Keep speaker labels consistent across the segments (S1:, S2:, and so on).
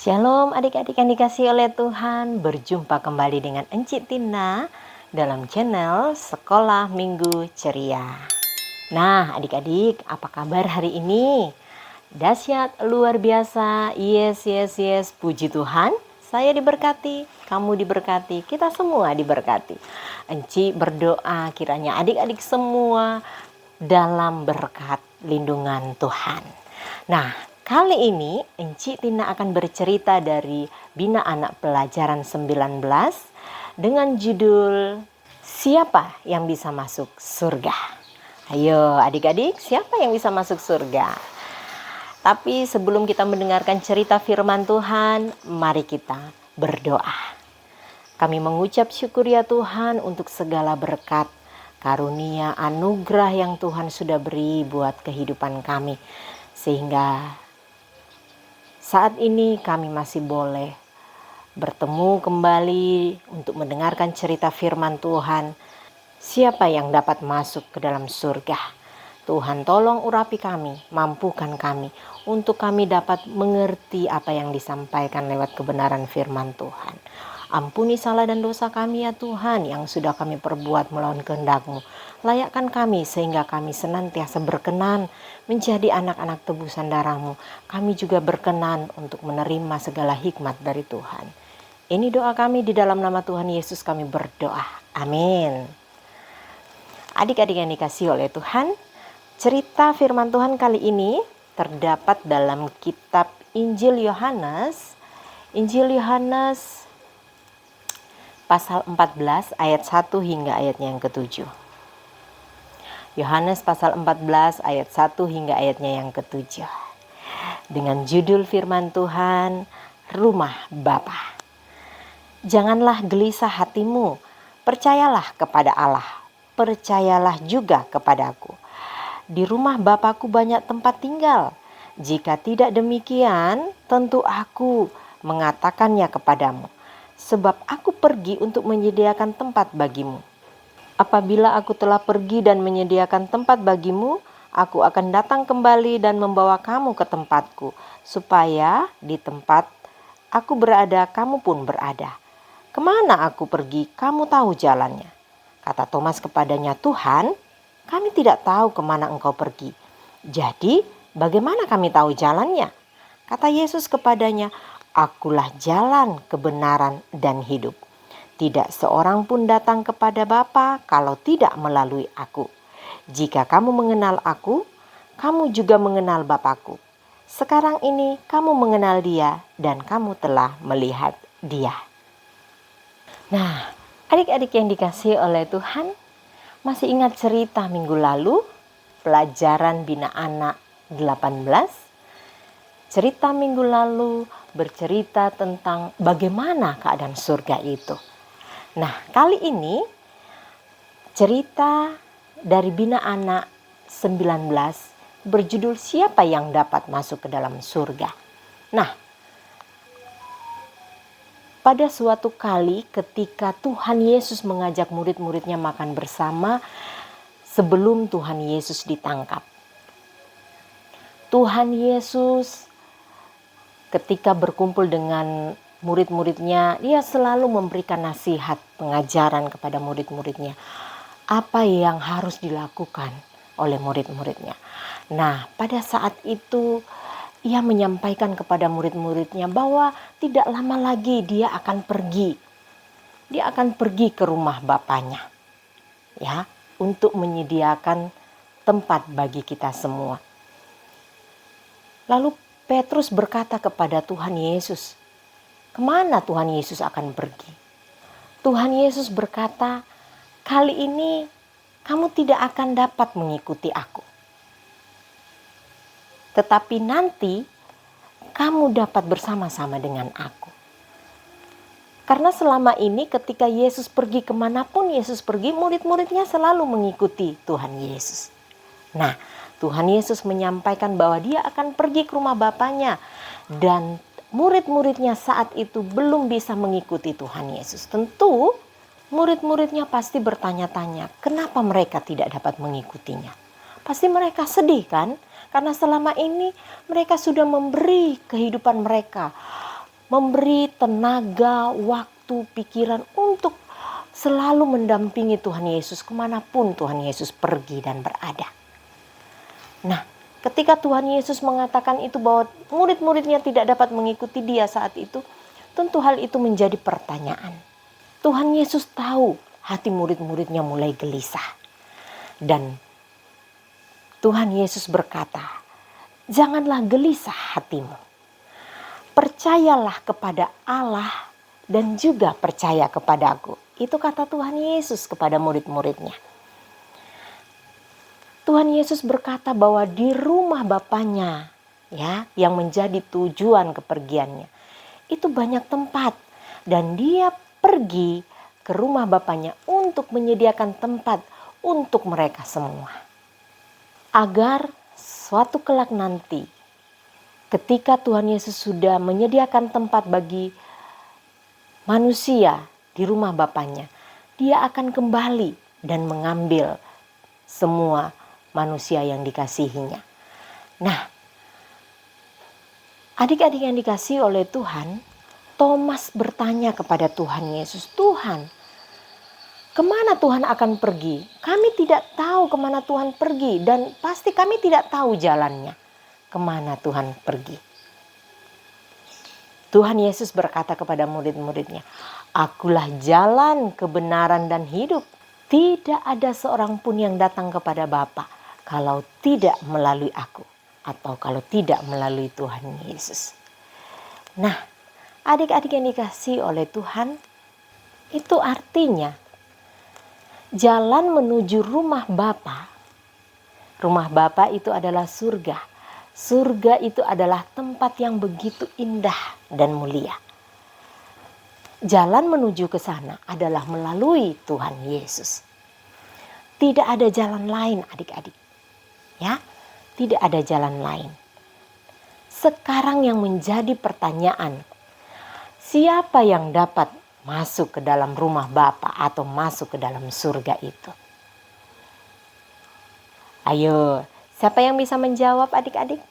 S1: Shalom adik-adik yang dikasihi oleh Tuhan, berjumpa kembali dengan Enci Tina dalam channel Sekolah Minggu Ceria. Nah adik-adik, apa kabar hari ini? Dahsyat, luar biasa, yes, puji Tuhan. Saya diberkati, kamu diberkati, kita semua diberkati. Enci berdoa kiranya adik-adik semua dalam berkat lindungan Tuhan. Nah, kali ini Enci Tina akan bercerita dari Bina Anak Pelajaran 19 dengan judul Siapa yang bisa masuk surga? Ayo adik-adik, siapa yang bisa masuk surga? Tapi sebelum kita mendengarkan cerita firman Tuhan, mari kita berdoa. Kami mengucap syukur ya Tuhan untuk segala berkat, karunia, anugerah yang Tuhan sudah beri buat kehidupan kami. Sehingga saat ini kami masih boleh bertemu kembali untuk mendengarkan cerita firman Tuhan. Siapa yang dapat masuk ke dalam surga? Tuhan tolong urapi kami, mampukan kami untuk kami dapat mengerti apa yang disampaikan lewat kebenaran firman Tuhan. Ampuni salah dan dosa kami ya Tuhan yang sudah kami perbuat melawan kehendak-Mu. Layakkan kami sehingga kami senantiasa berkenan menjadi anak-anak tebusan darah-Mu. Kami juga berkenan untuk menerima segala hikmat dari Tuhan. Ini doa kami di dalam nama Tuhan Yesus kami berdoa. Amin. Adik-adik yang dikasihi oleh Tuhan, cerita firman Tuhan kali ini terdapat dalam kitab Injil Yohanes pasal 14 ayat 1 hingga ayatnya yang ke-7. Yohanes pasal 14 ayat 1 hingga ayatnya yang ke-7. Dengan judul firman Tuhan, Rumah Bapa. Janganlah gelisah hatimu, percayalah kepada Allah, percayalah juga kepadaku. Di rumah Bapakku banyak tempat tinggal. Jika tidak demikian, tentu aku mengatakannya kepadamu. Sebab aku pergi untuk menyediakan tempat bagimu. Apabila aku telah pergi dan menyediakan tempat bagimu, aku akan datang kembali dan membawa kamu ke tempatku, supaya di tempat aku berada, kamu pun berada. Kemana aku pergi, kamu tahu jalannya. Kata Thomas kepadanya, Tuhan, kami tidak tahu kemana engkau pergi. Jadi, bagaimana kami tahu jalannya? Kata Yesus kepadanya, Akulah jalan, kebenaran, dan hidup. Tidak seorang pun datang kepada Bapa kalau tidak melalui aku. Jika kamu mengenal aku, kamu juga mengenal Bapakku. Sekarang ini kamu mengenal Dia dan kamu telah melihat Dia. Nah, adik-adik yang dikasihi oleh Tuhan, masih ingat cerita minggu lalu, pelajaran Bina Anak 18? Cerita minggu lalu bercerita tentang bagaimana keadaan surga itu. Nah, kali ini cerita dari Bina Anak 19 berjudul Siapa yang dapat masuk ke dalam surga. Nah, pada suatu kali ketika Tuhan Yesus mengajak murid-muridnya makan bersama sebelum Tuhan Yesus ditangkap. Tuhan Yesus ketika berkumpul dengan murid-muridnya, dia selalu memberikan nasihat, pengajaran kepada murid-muridnya. Apa yang harus dilakukan oleh murid-muridnya. Nah, pada saat itu ia menyampaikan kepada murid-muridnya bahwa tidak lama lagi dia akan pergi. Dia akan pergi ke rumah Bapanya. Ya, untuk menyediakan tempat bagi kita semua. Lalu Petrus berkata kepada Tuhan Yesus, kemana Tuhan Yesus akan pergi? Tuhan Yesus berkata, kali ini kamu tidak akan dapat mengikuti aku. Tetapi nanti kamu dapat bersama-sama dengan aku. Karena selama ini ketika Yesus pergi kemanapun Yesus pergi, murid-muridnya selalu mengikuti Tuhan Yesus. Nah, Tuhan Yesus menyampaikan bahwa dia akan pergi ke rumah Bapanya. Dan murid-muridnya saat itu belum bisa mengikuti Tuhan Yesus. Tentu murid-muridnya pasti bertanya-tanya, kenapa mereka tidak dapat mengikutinya? Pasti mereka sedih kan? Karena selama ini mereka sudah memberi kehidupan mereka. memberi tenaga, waktu, pikiran untuk selalu mendampingi Tuhan Yesus kemanapun Tuhan Yesus pergi dan berada. Nah, ketika Tuhan Yesus mengatakan itu bahwa murid-muridnya tidak dapat mengikuti dia saat itu, tentu hal itu menjadi pertanyaan. Tuhan Yesus tahu hati murid-muridnya mulai gelisah. Dan Tuhan Yesus berkata, janganlah gelisah hatimu. Percayalah kepada Allah dan juga percaya kepadaku. Itu kata Tuhan Yesus kepada murid-muridnya. Tuhan Yesus berkata bahwa di rumah Bapanya, ya, yang menjadi tujuan kepergiannya, itu banyak tempat. Dan dia pergi ke rumah Bapanya untuk menyediakan tempat untuk mereka semua. Agar suatu kelak nanti, ketika Tuhan Yesus sudah menyediakan tempat bagi manusia di rumah Bapanya, dia akan kembali dan mengambil semua manusia yang dikasihinya. Nah, adik-adik yang dikasihi oleh Tuhan, Thomas bertanya kepada Tuhan Yesus, Tuhan, kemana Tuhan akan pergi? Kami tidak tahu kemana Tuhan pergi dan pasti kami tidak tahu jalannya. Kemana Tuhan pergi? Tuhan Yesus berkata kepada murid-muridnya, Akulah jalan, kebenaran dan hidup. Tidak ada seorang pun yang datang kepada Bapa kalau tidak melalui aku atau kalau tidak melalui Tuhan Yesus. Nah, adik-adik yang dikasihi oleh Tuhan, itu artinya jalan menuju rumah Bapa. Rumah Bapa itu adalah surga. Surga itu adalah tempat yang begitu indah dan mulia. Jalan menuju ke sana adalah melalui Tuhan Yesus. Tidak ada jalan lain, adik-adik. Ya, tidak ada jalan lain. Sekarang yang menjadi pertanyaan, siapa yang dapat masuk ke dalam rumah Bapa atau masuk ke dalam surga itu? Ayo, siapa yang bisa menjawab adik-adik?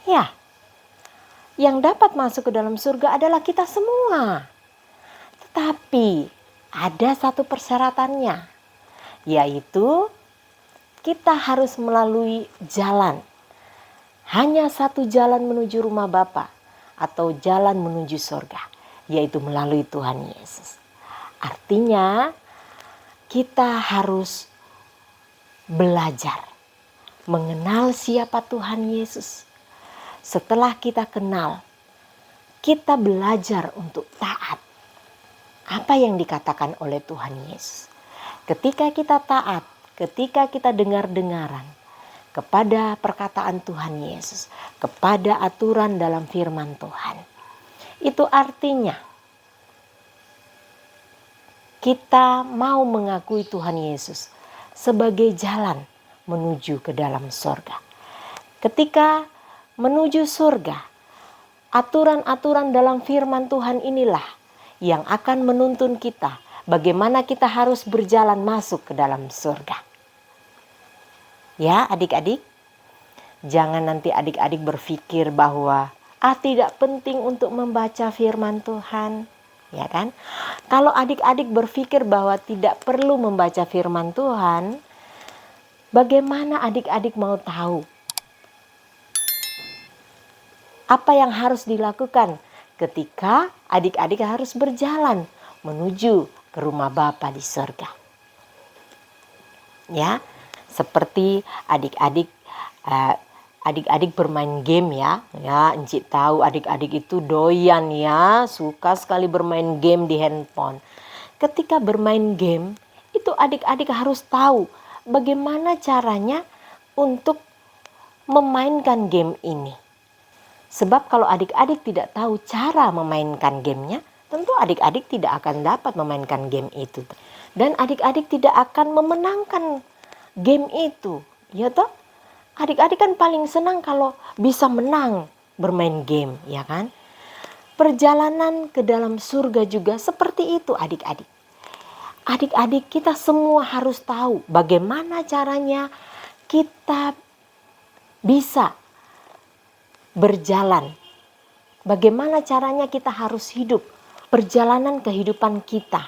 S1: Ya, yang dapat masuk ke dalam surga adalah kita semua. Tetapi ada satu persyaratannya, yaitu kita harus melalui jalan. Hanya satu jalan menuju rumah Bapa atau jalan menuju surga, yaitu melalui Tuhan Yesus. Artinya kita harus belajar mengenal siapa Tuhan Yesus. Setelah kita kenal, kita belajar untuk taat. Apa yang dikatakan oleh Tuhan Yesus. Ketika kita taat, ketika kita dengar-dengaran kepada perkataan Tuhan Yesus, kepada aturan dalam firman Tuhan, itu artinya kita mau mengakui Tuhan Yesus sebagai jalan menuju ke dalam surga. Ketika menuju surga, aturan-aturan dalam firman Tuhan inilah yang akan menuntun kita bagaimana kita harus berjalan masuk ke dalam surga. Ya adik-adik, jangan nanti adik-adik berpikir bahwa tidak penting untuk membaca firman Tuhan. Ya kan? Kalau adik-adik berpikir bahwa tidak perlu membaca firman Tuhan, bagaimana adik-adik mau tahu apa yang harus dilakukan ketika adik-adik harus berjalan menuju ke rumah Bapa di surga? Ya, seperti adik-adik bermain game ya. Ya, Encik tahu adik-adik itu doyan ya, suka sekali bermain game di handphone. Ketika bermain game, itu adik-adik harus tahu bagaimana caranya untuk memainkan game ini. Sebab kalau adik-adik tidak tahu cara memainkan gamenya, tentu adik-adik tidak akan dapat memainkan game itu. Dan adik-adik tidak akan memenangkan game itu. Ya toh? Adik-adik kan paling senang kalau bisa menang bermain game, ya kan? Perjalanan ke dalam surga juga seperti itu adik-adik. Adik-adik kita semua harus tahu bagaimana caranya kita bisa berjalan bagaimana caranya kita harus hidup, perjalanan kehidupan kita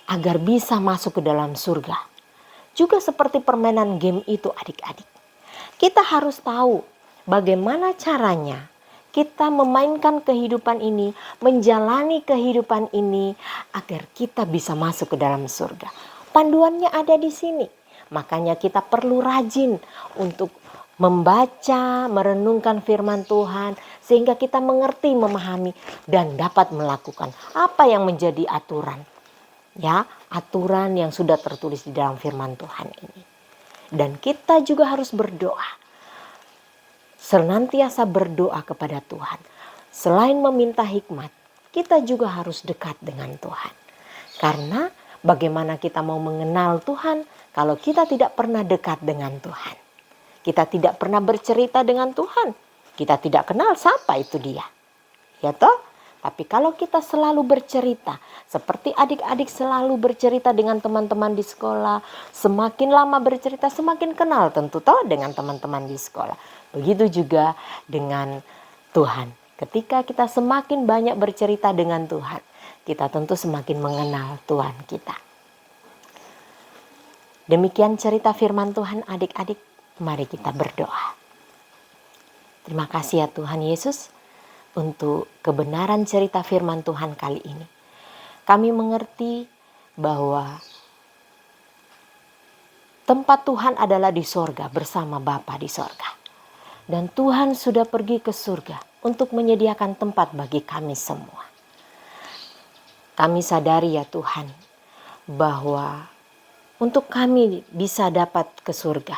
S1: agar bisa masuk ke dalam surga. Juga seperti permainan game itu adik-adik. Kita harus tahu bagaimana caranya kita memainkan kehidupan ini, menjalani kehidupan ini agar kita bisa masuk ke dalam surga. Panduannya ada di sini. Makanya kita perlu rajin untuk membaca, merenungkan firman Tuhan sehingga kita mengerti, memahami dan dapat melakukan apa yang menjadi aturan. Ya, aturan yang sudah tertulis di dalam firman Tuhan ini. Dan kita juga harus berdoa. Senantiasa berdoa kepada Tuhan. Selain meminta hikmat, kita juga harus dekat dengan Tuhan. Karena bagaimana kita mau mengenal Tuhan kalau kita tidak pernah dekat dengan Tuhan. Kita tidak pernah bercerita dengan Tuhan. Kita tidak kenal siapa itu dia. Ya toh? Tapi kalau kita selalu bercerita, seperti adik-adik selalu bercerita dengan teman-teman di sekolah, semakin lama bercerita semakin kenal tentu toh dengan teman-teman di sekolah. Begitu juga dengan Tuhan. Ketika kita semakin banyak bercerita dengan Tuhan, kita tentu semakin mengenal Tuhan kita. Demikian cerita firman Tuhan adik-adik, mari kita berdoa. Terima kasih ya Tuhan Yesus untuk kebenaran cerita firman Tuhan kali ini. Kami mengerti bahwa tempat Tuhan adalah di sorga bersama Bapa di sorga. Dan Tuhan sudah pergi ke surga untuk menyediakan tempat bagi kami semua. Kami sadari ya Tuhan bahwa untuk kami bisa dapat ke surga,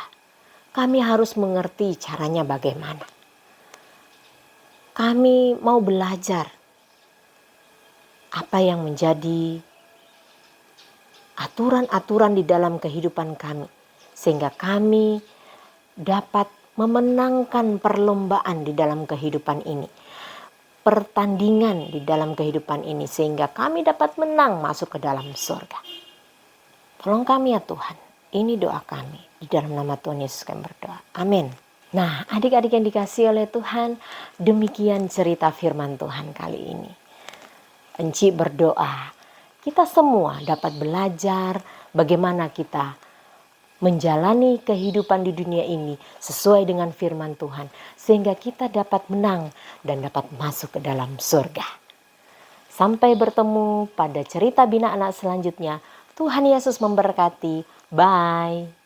S1: kami harus mengerti caranya bagaimana. Kami mau belajar apa yang menjadi aturan-aturan di dalam kehidupan kami. Sehingga kami dapat memenangkan perlombaan di dalam kehidupan ini. Pertandingan di dalam kehidupan ini. Sehingga kami dapat menang masuk ke dalam surga. Tolong kami ya Tuhan. Ini doa kami. Di dalam nama Tuhan Yesus kami berdoa. Amin. Nah, adik-adik yang dikasihi oleh Tuhan, demikian cerita firman Tuhan kali ini. Enci berdoa, kita semua dapat belajar bagaimana kita menjalani kehidupan di dunia ini sesuai dengan firman Tuhan, sehingga kita dapat menang dan dapat masuk ke dalam surga. Sampai bertemu pada cerita Bina Anak selanjutnya. Tuhan Yesus memberkati. Bye.